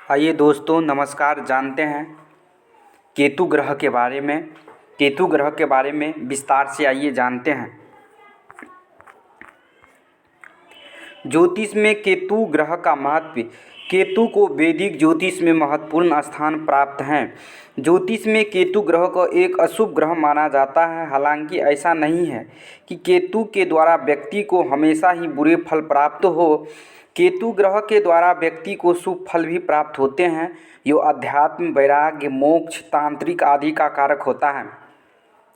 आइए दोस्तों नमस्कार। जानते हैं केतु ग्रह के बारे में। केतु ग्रह के बारे में विस्तार से आइए जानते हैं। ज्योतिष में केतु ग्रह का महत्व। केतु को वैदिक ज्योतिष में महत्वपूर्ण स्थान प्राप्त है। ज्योतिष में केतु ग्रह को एक अशुभ ग्रह माना जाता है। हालांकि ऐसा नहीं है कि केतु के द्वारा व्यक्ति को हमेशा ही बुरे फल प्राप्त हो। केतु ग्रह के द्वारा व्यक्ति को शुभ फल भी प्राप्त होते हैं। यो अध्यात्म, वैराग्य, मोक्ष, तांत्रिक आदि का कारक होता है।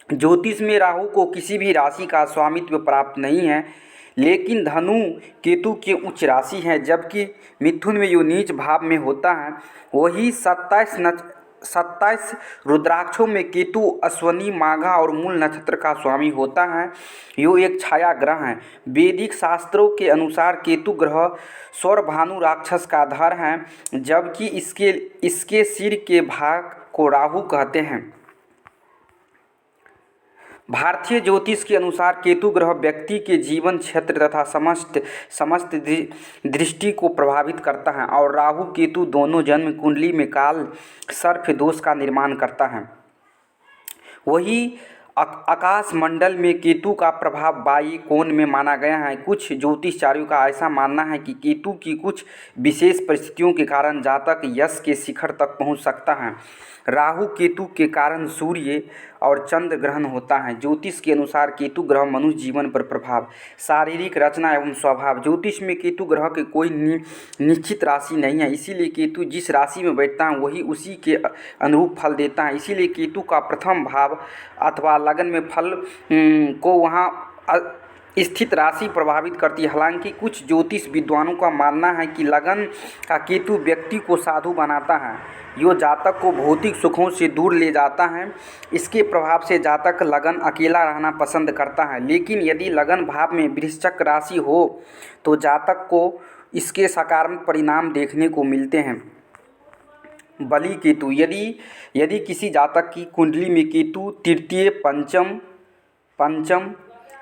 ज्योतिष में राहु को किसी भी राशि का स्वामित्व प्राप्त नहीं है, लेकिन धनु केतु की उच्च राशि है, जबकि मिथुन में जो नीच भाव में होता है वही 27 रुद्राक्षों में केतु अश्वनी, माघा और मूल नक्षत्र का स्वामी होता है। यो एक छाया ग्रह है। वैदिक शास्त्रों के अनुसार केतु ग्रह सौरभानु राक्षस का धर है, जबकि इसके सिर के भाग को राहु कहते हैं। भारतीय ज्योतिष के अनुसार केतु ग्रह व्यक्ति के जीवन क्षेत्र तथा समस्त दृष्टि को प्रभावित करता है और राहु केतु दोनों जन्म कुंडली में काल सर्प दोष का निर्माण करता है। वही आकाश मंडल में केतु का प्रभाव वायु कोण में माना गया है। कुछ ज्योतिषचार्यों का ऐसा मानना है कि केतु की कुछ विशेष परिस्थितियों के कारण जातक यश के शिखर तक पहुंच सकता है। राहु केतु के कारण सूर्य और चंद्र ग्रहण होता है। ज्योतिष के अनुसार केतु ग्रह मनुष्य जीवन पर प्रभाव, शारीरिक रचना एवं स्वभाव। ज्योतिष में केतु ग्रह के कोई निश्चित राशि नहीं है, इसीलिए केतु जिस राशि में बैठता है वही उसी के अनुरूप फल देता है। इसीलिए केतु का प्रथम भाव अथवा लगन में फल को वहाँ स्थित राशि प्रभावित करती है। हालांकि कुछ ज्योतिष विद्वानों का मानना है कि लगन का केतु व्यक्ति को साधु बनाता है। यो जातक को भौतिक सुखों से दूर ले जाता है। इसके प्रभाव से जातक लगन अकेला रहना पसंद करता है। लेकिन यदि लगन भाव में वृश्चिक राशि हो तो जातक को इसके सकारात्मक परिणाम देखने को मिलते हैं। बलि केतु। यदि किसी जातक की कुंडली में केतु तृतीय, पंचम,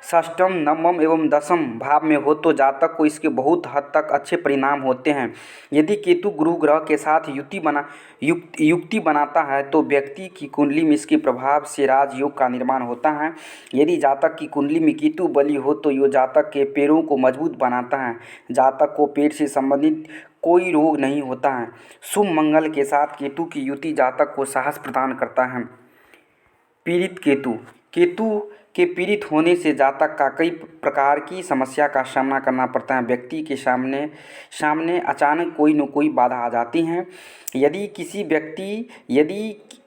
षष्ठम, नवम एवं दसम भाव में हो तो जातक को इसके बहुत हद तक अच्छे परिणाम होते हैं। यदि केतु गुरु ग्रह के साथ युक्ति बनाता है तो व्यक्ति की कुंडली में इसके प्रभाव से राजयोग का निर्माण होता है। यदि जातक की कुंडली में केतु बलि हो तो यह जातक के पैरों को मजबूत बनाता है। जातक को पेट से संबंधित कोई रोग नहीं होता है। शुभ मंगल के साथ केतु की युति जातक को साहस प्रदान करता है। पीड़ित केतु। केतु के पीड़ित होने से जातक का कई प्रकार की समस्या का सामना करना पड़ता है। व्यक्ति के सामने अचानक कोई न कोई बाधा आ जाती है। यदि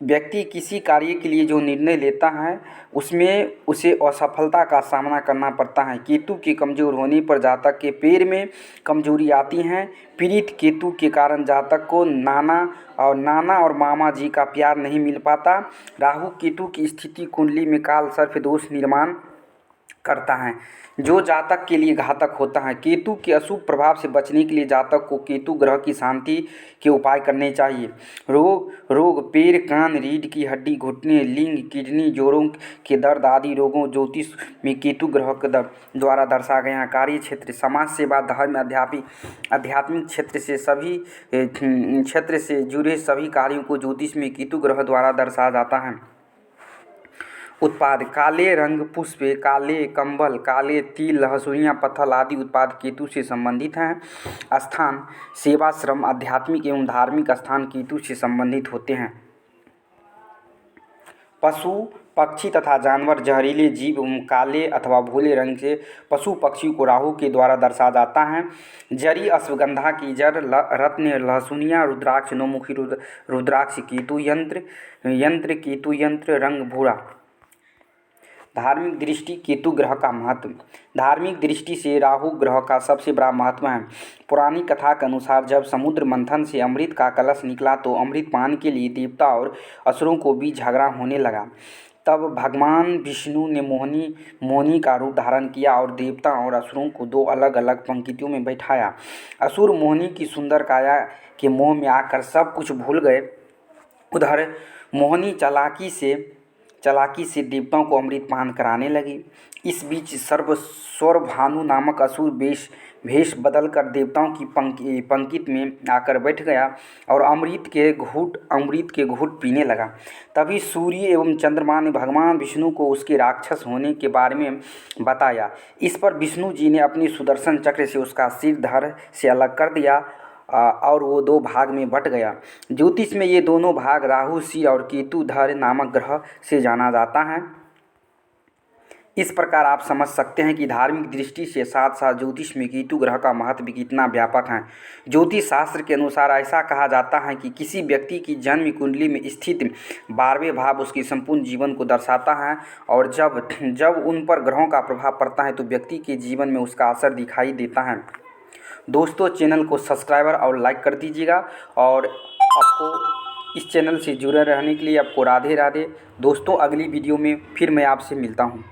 व्यक्ति किसी कार्य के लिए जो निर्णय लेता है उसमें उसे असफलता का सामना करना पड़ता है। केतु के कमज़ोर होने पर जातक के पैर में कमजोरी आती है। पीड़ित केतु के कारण जातक को नाना और मामा जी का प्यार नहीं मिल पाता। राहु केतु की स्थिति कुंडली में काल सर्प दोष निर्माण करता है, जो जातक के लिए घातक होता है। केतु के अशुभ प्रभाव से बचने के लिए जातक को केतु ग्रह की शांति के उपाय करने चाहिए। रोग पैर, कान, रीढ़ की हड्डी, घुटने, लिंग, किडनी, जोड़ों के दर्द आदि रोगों ज्योतिष में केतु ग्रह के द्वारा दर्शाया गया है। कार्य क्षेत्र, समाज सेवा, धर्म, आध्यात्मिक क्षेत्र से जुड़े सभी कार्यों को ज्योतिष में केतु ग्रह द्वारा दर्शाया जाता है। उत्पाद, काले रंग पुष्प, काले कंबल, काले तिल, लहसुनिया, पत्थर आदि उत्पाद केतु से संबंधित हैं। स्थान, सेवा, श्रम, आध्यात्मिक एवं धार्मिक स्थान केतु से संबंधित होते हैं। पशु, पक्षी तथा जानवर, जहरीले जीव एवं काले अथवा भूरे रंग से पशु पक्षी को राहु के द्वारा दर्शाया जाता है। जरी, अश्वगंधा की जड़, रत्न, लहसुनिया, रुद्राक्ष, नौमुखी रुद्राक्ष, केतु यंत्र, रंग भूरा। धार्मिक दृष्टि, केतु ग्रह का महत्व। धार्मिक दृष्टि से राहु ग्रह का सबसे बड़ा महत्व है। पुरानी कथा के अनुसार जब समुद्र मंथन से अमृत का कलश निकला तो अमृत पान के लिए देवता और असुरों को बीच झगड़ा होने लगा। तब भगवान विष्णु ने मोहिनी का रूप धारण किया और देवता और असुरों को दो अलग अलग पंक्तियों में बैठाया। असुर मोहिनी की सुंदर काया के मोह में आकर सब कुछ भूल गए। उधर मोहिनी चालाकी से देवताओं को अमृत पान कराने लगी। इस बीच सौरभानु नामक असुर भेष बदलकर देवताओं की पंक्ति में आकर बैठ गया और अमृत के घूंट पीने लगा। तभी सूर्य एवं चंद्रमा ने भगवान विष्णु को उसके राक्षस होने के बारे में बताया। इस पर विष्णु जी ने अपनी सुदर्शन चक्र से उसका सिर धड़ से अलग कर दिया और वो दो भाग में बट गया। ज्योतिष में ये दोनों भाग राहु सिर और केतु धड़ नामक ग्रह से जाना जाता है। इस प्रकार आप समझ सकते हैं कि धार्मिक दृष्टि से साथ साथ ज्योतिष में केतु ग्रह का महत्व कितना व्यापक है। ज्योतिष शास्त्र के अनुसार ऐसा कहा जाता है कि किसी व्यक्ति की जन्म कुंडली में स्थित 12वें भाव उसके संपूर्ण जीवन को दर्शाता है और जब उन पर ग्रहों का प्रभाव पड़ता है तो व्यक्ति के जीवन में उसका असर दिखाई देता है। दोस्तों, चैनल को सब्सक्राइबर और लाइक कर दीजिएगा और आपको इस चैनल से जुड़े रहने के लिए आपको राधे राधे। दोस्तों, अगली वीडियो में फिर मैं आपसे मिलता हूँ।